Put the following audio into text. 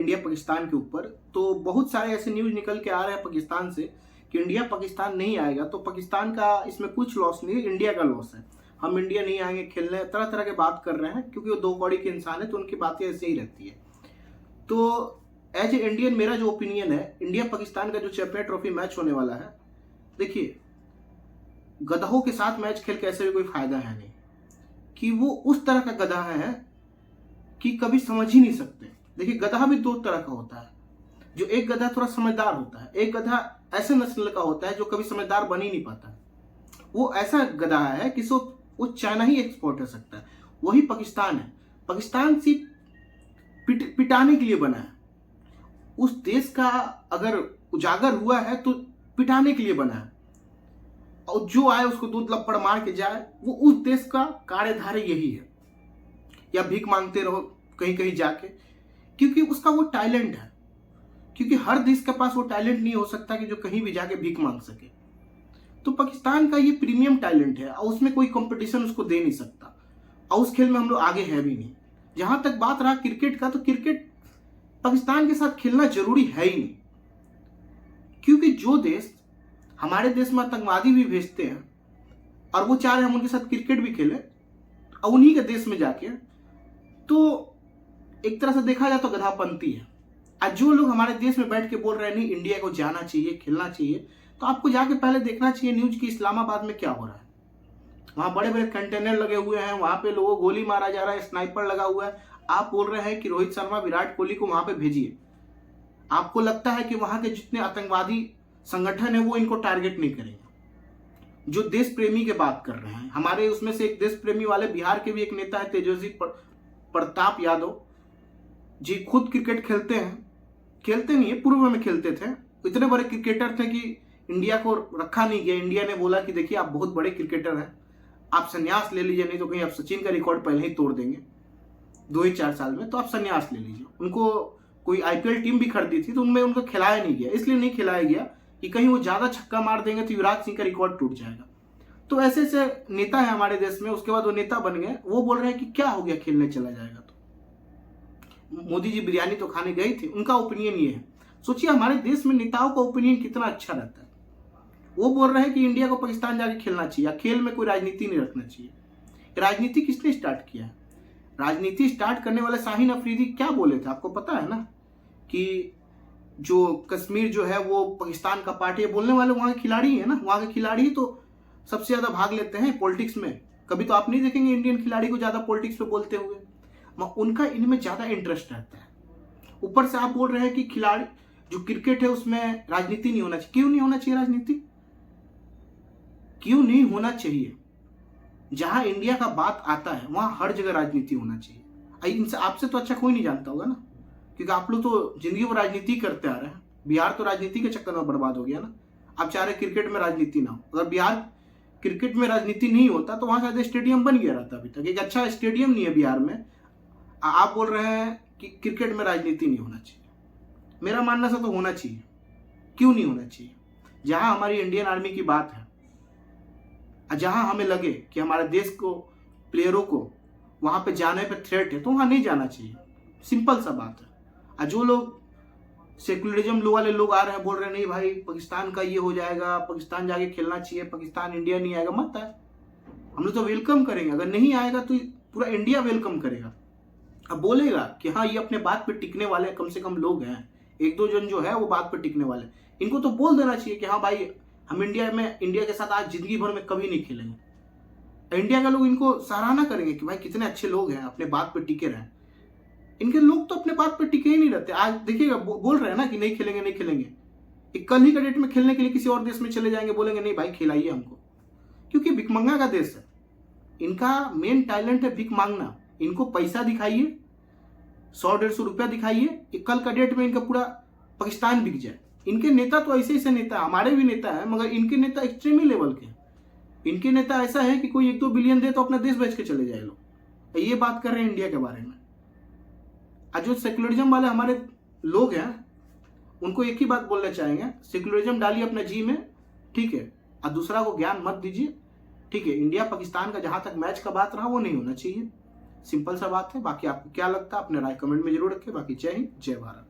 India Pakistan के ऊपर, तो बहुत सारे ऐसे न्यूज निकल के आ रहे हैं पाकिस्तान से कि इंडिया पाकिस्तान नहीं आएगा तो पाकिस्तान का इसमें कुछ लॉस नहीं है, इंडिया का लॉस है। हम इंडिया नहीं आएंगे खेलने, तरह तरह के बात कर रहे हैं क्योंकि वो दो कौड़ी के इंसान है तो उनकी बातें ऐसे ही रहती है। तो एज ए इंडियन मेरा जो ओपिनियन है, इंडिया पाकिस्तान का जो चैंपियन ट्रॉफी मैच होने वाला है, देखिए गधों के साथ मैच खेल के ऐसे भी कोई फायदा है नहीं, कि वो उस तरह का गधा है कि कभी समझ ही नहीं सकते। देखिए गधा भी दो तरह का होता है, जो एक गधा थोड़ा समझदार होता है, एक गधा ऐसे नस्ल का होता है जो कभी समझदार बन ही नहीं पाता। वो ऐसा गधा है कि वो चाइना ही एक्सपोर्ट कर सकता है। वही पाकिस्तान है। पाकिस्तान सिर्फ पिटाने के लिए बना है। उस देश का अगर उजागर हुआ है तो पिटाने के लिए बना है, और जो आए उसको दूध लपड़ मार के जाए, वो उस देश का कार्यधारी यही है। या भीख मांगते रहो कहीं कहीं जाके, क्योंकि उसका वो टैलेंट है। क्योंकि हर देश के पास वो टैलेंट नहीं हो सकता कि जो कहीं भी जाके भीख मांग सके। तो पाकिस्तान का ये प्रीमियम टैलेंट है और उसमें कोई कंपटीशन उसको दे नहीं सकता, और उस खेल में हम लोग आगे है भी नहीं। जहां तक बात रहा क्रिकेट का, तो क्रिकेट पाकिस्तान के साथ खेलना जरूरी है ही नहीं, क्योंकि जो देश हमारे देश में आतंकवादी भी भेजते हैं और वो चाह रहे हम उनके साथ क्रिकेट भी खेले और उन्हीं के देश में जाके, तो एक तरह से देखा जाए तो गधापंती है। आज जो लोग हमारे देश में बैठ के बोल रहे हैं नहीं इंडिया को जाना चाहिए, खेलना चाहिए, तो आपको जाके पहले देखना चाहिए न्यूज की इस्लामाबाद में क्या हो रहा है। वहां बड़े बड़े कंटेनर लगे हुए हैं, वहां पे लोगों को गोली मारा जा रहा है, स्नाइपर लगा हुआ है। आप बोल रहे हैं कि रोहित शर्मा विराट कोहली को वहां पे भेजिए। आपको लगता है कि वहां के जितने आतंकवादी संगठन है वो इनको टारगेट नहीं करेंगे। जो देश प्रेमी की बात कर रहे हैं, हमारे उसमें से एक देश प्रेमी वाले बिहार के भी एक नेता है तेजस्वी प्रताप यादव जी, खुद क्रिकेट खेलते हैं, खेलते नहीं है, पूर्व में खेलते थे। इतने बड़े क्रिकेटर थे कि इंडिया को रखा नहीं गया। इंडिया ने बोला कि देखिए आप बहुत बड़े क्रिकेटर हैं, आप संन्यास ले लीजिए, नहीं तो कहीं आप सचिन का रिकॉर्ड पहले ही तोड़ देंगे 2 ही 4 साल में, तो आप संन्यास ले लीजिए। उनको कोई आईपीएल टीम भी खरीदी थी तो उनमें उनको खिलाया नहीं गया, इसलिए नहीं खिलाया गया कि कहीं वो ज्यादा छक्का मार देंगे तो युवराज सिंह का रिकॉर्ड टूट जाएगा। तो ऐसे ऐसे नेता है हमारे देश में। उसके बाद वो नेता बन गए, वो बोल रहे हैं कि क्या हो गया खेलने चला जाएगा। तो मोदी जी बिरयानी तो खाने गए थे, उनका ओपिनियन ये है। सोचिए हमारे देश में नेताओं का ओपिनियन कितना अच्छा रहता है। वो बोल रहे हैं कि इंडिया को पाकिस्तान जाके खेलना चाहिए, खेल में कोई राजनीति नहीं रखना चाहिए। राजनीति किसने स्टार्ट किया है? राजनीति स्टार्ट करने वाले शाहीन अफरीदी क्या बोले थे आपको पता है ना, कि जो कश्मीर जो है वो पाकिस्तान का पार्ट है। बोलने वाले वहां के खिलाड़ी है ना, वहां के खिलाड़ी तो सबसे ज्यादा भाग लेते हैं पॉलिटिक्स में। कभी तो आप नहीं देखेंगे इंडियन खिलाड़ी को ज्यादा पॉलिटिक्स पे बोलते हुए, उनका इनमें ज्यादा इंटरेस्ट रहता है। ऊपर से आप बोल रहे हैं कि खिलाड़ी जो क्रिकेट है उसमें राजनीति नहीं होना चाहिए। क्यों नहीं होना चाहिए राजनीति? क्यों नहीं होना चाहिए? जहां इंडिया का बात आता है वहां हर जगह राजनीति होना चाहिए। इनसे आपसे तो अच्छा कोई नहीं जानता होगा ना, क्योंकि आप लोग तो जिंदगी में राजनीति करते आ रहे हैं। बिहार तो राजनीति के चक्कर में बर्बाद हो गया ना। आप चाह रहे क्रिकेट में राजनीति ना हो। अगर बिहार क्रिकेट में राजनीति नहीं होता तो वहां शायद स्टेडियम बन गया रहता अभी तक। एक अच्छा स्टेडियम नहीं है बिहार में, आप बोल रहे हैं कि क्रिकेट में राजनीति नहीं होना चाहिए। मेरा मानना सा तो होना चाहिए। क्यों नहीं होना चाहिए? जहां हमारी इंडियन आर्मी की बात है, जहां हमें लगे कि हमारे देश को प्लेयरों को वहां पे जाने पे थ्रेट है, तो वहां नहीं जाना चाहिए। सिंपल सा बात है। जो लोग सेकुलरिज्म वाले लोग आ रहे हैं, बोल रहे हैं नहीं भाई पाकिस्तान का ये हो जाएगा, पाकिस्तान जाके खेलना चाहिए, पाकिस्तान इंडिया नहीं आएगा, मत आए, हम लोग तो वेलकम करेंगे। अगर नहीं आएगा तो पूरा इंडिया वेलकम करेगा। अब बोलेगा कि हाँ ये अपने बात पे टिकने वाले कम से कम लोग हैं, 1-2 जन जो है वो बात पे टिकने वाले। इनको तो बोल देना चाहिए कि हाँ भाई हम इंडिया के साथ आज जिंदगी भर में कभी नहीं खेलेंगे। इंडिया के लोग इनको सराहना करेंगे कि भाई कितने अच्छे लोग हैं, अपने बात पे टिके रहे। इनके लोग तो अपने बात पे टिके ही नहीं रहते। आज देखिएगा बोल रहे हैं ना कि नहीं खेलेंगे नहीं खेलेंगे, कल ही का डेट में खेलने के लिए किसी और देश में चले जाएंगे, बोलेंगे नहीं भाई खिलाइए हमको, क्योंकि भिखमंगा का देश है। इनका मेन टैलेंट है भिख मांगना। इनको पैसा दिखाइए, 100-150 रुपया दिखाइए, कल का डेट में इनका पूरा पाकिस्तान बिक जाए। इनके नेता तो ऐसे ऐसे नेता, हमारे भी नेता है, मगर इनके नेता एक्सट्रीमी लेवल के। इनके नेता ऐसा है कि कोई 1-2 बिलियन दे तो अपना देश बेच के चले जाए लोग। ये बात कर रहे हैं इंडिया के बारे में। आज जो सेकुलरिज्म वाले हमारे लोग हैं उनको एक ही बात बोलना चाहेंगे, सेकुलरिज्म डालिए अपने जी में, ठीक है, और दूसरा को ज्ञान मत दीजिए, ठीक है। इंडिया पाकिस्तान का जहां तक मैच का बात रहा वो नहीं होना चाहिए। सिंपल सा बात है। बाकी आपको क्या लगता है अपने राय कमेंट में जरूर रखें। बाकी जय हिंद, जय भारत।